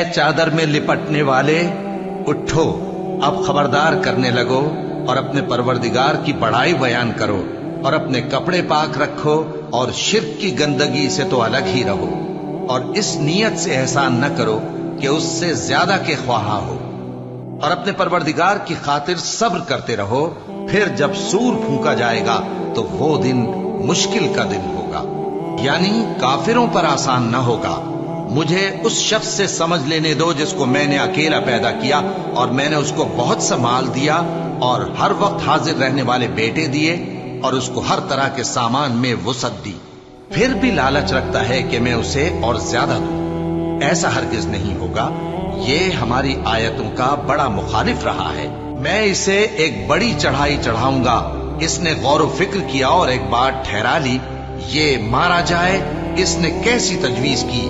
चादर में लिपटने वाले, उठो, अब खबरदार करने लगो और अपने परवरदिगार की बड़ाई बयान करो और अपने कपड़े पाक रखो और शिर्क की गंदगी से तो अलग ही रहो और इस नीयत से एहसान न करो कि उससे ज्यादा के ख्वाहा हो और अपने परवरदिगार की खातिर सब्र करते रहो। फिर जब सूर फूंका जाएगा तो वो दिन मुश्किल का दिन होगा, यानी काफिरों पर आसान न होगा। मुझे उस शख्स से समझ लेने दो जिसको मैंने अकेला पैदा किया और मैंने उसको बहुत सा माल दिया और हर वक्त हाजिर रहने वाले बेटे दिए और उसको हर तरह के सामान में वुसअत दी, फिर भी लालच रखता है कि मैं उसे और ज्यादा दूं। ऐसा हरगिज नहीं होगा। ये हमारी आयतों का बड़ा मुखालिफ रहा है। मैं इसे एक बड़ी चढ़ाई चढ़ाऊंगा। इसने गौर व फिक्र किया और एक बात ठहरा ली, ये मारा जाए। इसने कैसी तजवीज की